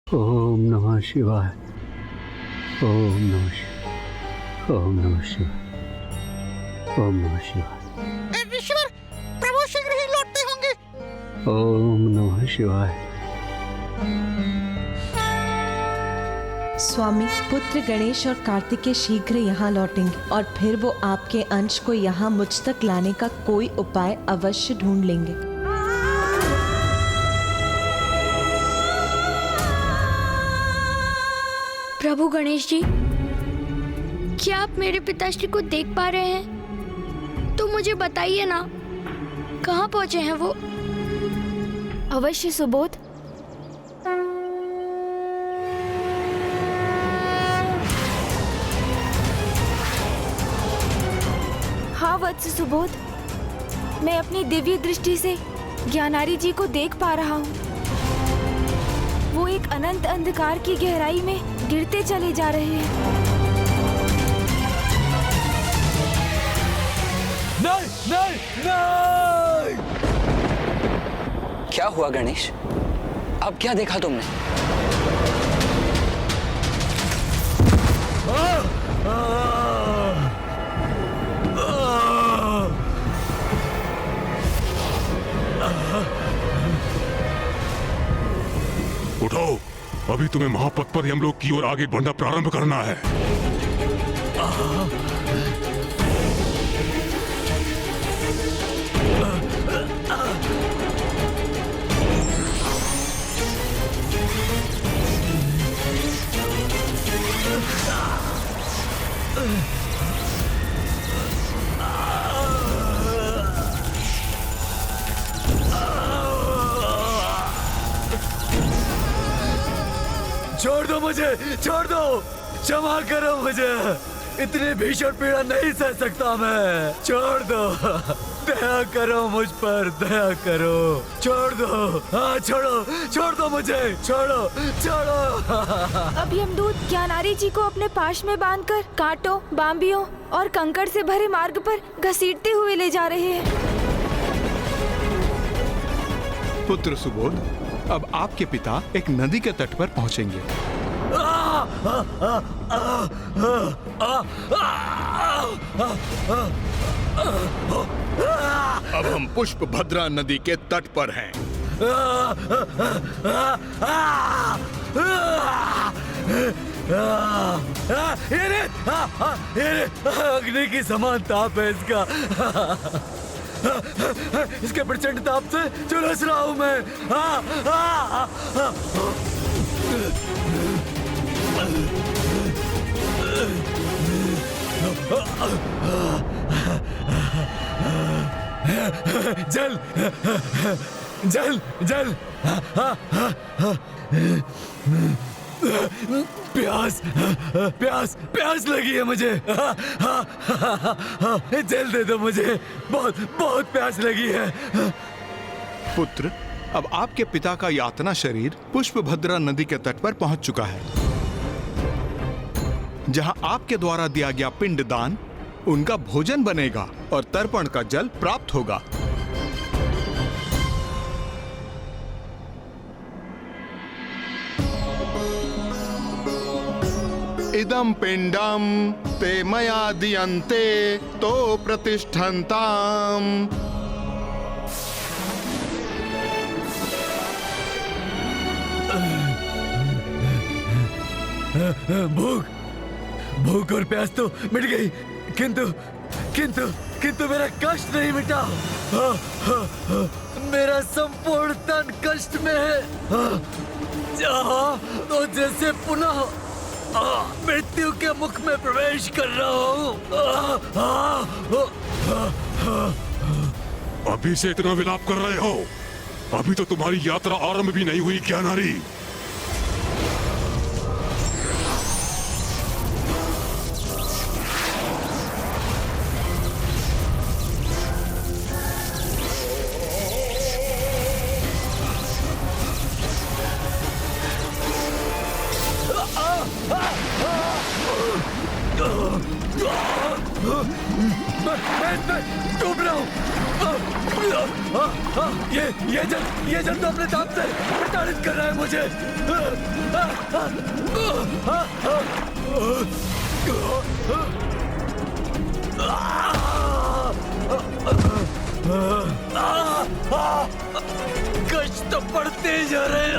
ओम नमः शिवाय। ओम नमः शिवाय। ओम नमः शिवाय। ओम नमः शिवाय। ऋषिवर, प्रभु शीघ्र ही लौटते होंगे। ओम नमः शिवाय। स्वामी, पुत्र गणेश और कार्तिकेय शीघ्र यहाँ लौटेंगे और फिर वो आपके अंश को यहाँ मुझ तक लाने का कोई उपाय अवश्य ढूंढ लेंगे। प्रभु गणेश जी, क्या आप मेरे पिताश्री को देख पा रहे हैं? तो मुझे बताइए ना, कहाँ पहुँचे हैं वो? अवश्य सुबोध। हाँ वत्स सुबोध, मैं अपनी दिव्य दृष्टि से ज्ञानारी जी को देख पा रहा हूँ। वो एक अनंत अंधकार की गहराई में गिरते चले जा रहे हैं। नहीं नहीं नहीं! क्या हुआ गणेश? अब क्या देखा तुमने? उठो, अभी तुम्हें महापथ पर यमलोक की ओर आगे बढ़ना प्रारंभ करना है। छोड़ दो मुझे, छोड़ दो, क्षमा करो मुझे, इतनी भीषण पीड़ा नहीं सह सकता मैं। छोड़ दो, दया करो मुझ पर, दया करो, छोड़ दो, हाँ छोड़ो, छोड़ दो मुझे, छोड़ो, छोड़ो। अब यमदूत ज्ञानारी जी को अपने पाश में बांधकर कांटों, बांबियों और कंकड़ से भरे मार्ग पर घसीटते हुए ले जा रहे हैं। पुत्र सुबोध, अब आपके पिता एक नदी के तट पर पहुंचेंगे। अब हम पुष्पभद्रा नदी के तट पर हैं। अग्नि की समान ताप है इसका। इसके प्रचंड ताप से झुलस रहा हूं मैं। जल जल जल, प्यास प्यास प्यास लगी है मुझे। जल दे दो मुझे, बहुत बहुत प्यास लगी है। पुत्र, अब आपके पिता का यातना शरीर पुष्पभद्रा नदी के तट पर पहुंच चुका है, जहां आपके द्वारा दिया गया पिंडदान उनका भोजन बनेगा और तर्पण का जल प्राप्त होगा। इदं पिंडम ते मया दीयन्ते तो प्रतिष्ठन्ताम्। भूख भूख और प्यास तो मिट गई, किंतु किंतु किंतु मेरा कष्ट नहीं मिटा। मेरा संपूर्ण तन कष्ट में है। तो जैसे पुनः मृत्यु के मुख में प्रवेश कर रहा हूँ। अभी से इतना विलाप कर रहे हो? अभी तो तुम्हारी यात्रा आरंभ भी नहीं हुई ज्ञानारी। डूब रहा हूँ। ये जन तो अपने दांत से प्रताड़ित कर रहा है मुझे। कष्ट तो पड़ते जा रहे हैं।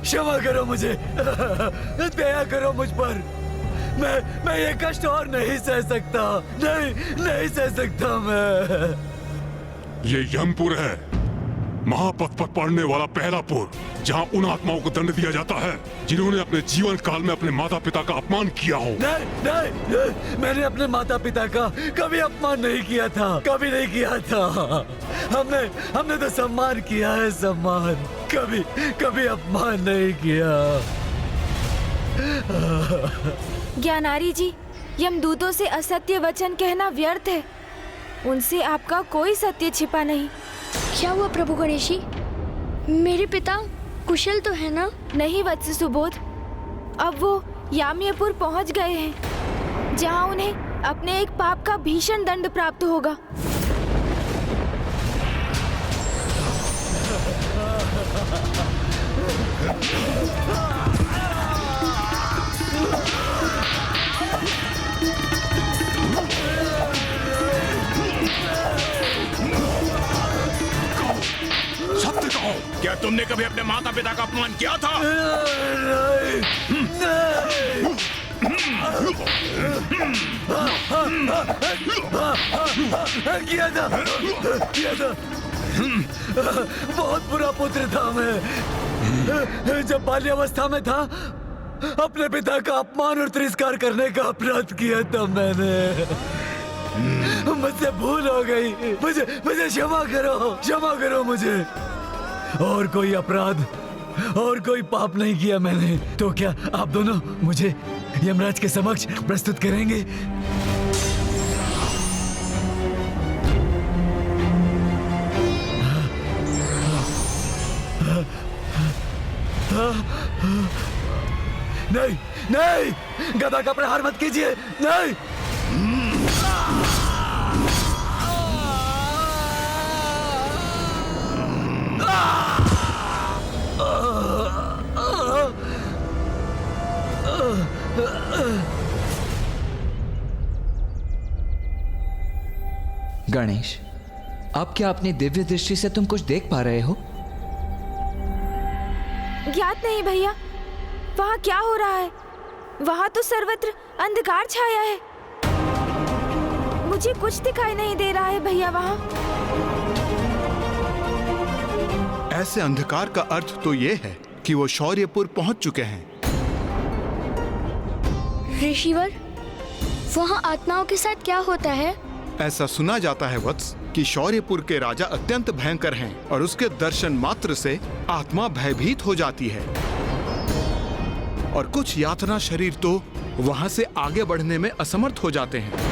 क्षमा करो मुझे, दया करो मुझ पर। मैं ये कष्ट और नहीं सह सकता, नहीं सह सकता मैं। ये यमपुर है, महापथ पर पड़ने वाला पहला पुर, जहाँ उन आत्माओं को दंड दिया जाता है जिन्होंने अपने जीवन काल में अपने माता पिता का अपमान किया हो। नहीं, मैंने अपने माता पिता का कभी अपमान नहीं किया था, कभी नहीं किया था। हमने तो सम्मान किया है, सम्मान, कभी अपमान नहीं किया। ज्ञानारी जी, यमदूतों से असत्य वचन कहना व्यर्थ है। उनसे आपका कोई सत्य छिपा नहीं। क्या हुआ प्रभु गणेश जी? मेरे पिता कुशल तो है ना? नहीं वत्स सुबोध, अब वो याम्यपुर पहुंच गए हैं, जहां उन्हें अपने एक पाप का भीषण दंड प्राप्त होगा। सत्य कहो, क्या तुमने कभी अपने माता पिता का अपमान किया था? किया था। बहुत बुरा पुत्र था मैं। जब बाल्यावस्था में था, अपने पिता का अपमान और तिरस्कार करने का अपराध किया था मैंने। मुझसे भूल हो गई, मुझे क्षमा करो मुझे। और कोई अपराध और कोई पाप नहीं किया मैंने। तो क्या आप दोनों मुझे यमराज के समक्ष प्रस्तुत करेंगे? नहीं, गदा का प्रहार मत कीजिए, नहीं। गणेश, अब क्या अपनी दिव्य दृष्टि से तुम कुछ देख पा रहे हो? ज्ञात नहीं भैया, वहाँ क्या हो रहा है? वहाँ तो सर्वत्र अंधकार छाया है। मुझे कुछ दिखाई नहीं दे रहा है भैया वहाँ। ऐसे अंधकार का अर्थ तो ये है कि वो शौर्यपुर पहुंच चुके हैं। ऋषिवर, वहाँ आत्माओं के साथ क्या होता है? ऐसा सुना जाता है वत्स कि शौर्यपुर के राजा अत्यंत भयंकर हैं और उसके दर्शन मात्र से आत्मा भयभीत हो जाती है और कुछ यातना शरीर तो वहां से आगे बढ़ने में असमर्थ हो जाते हैं।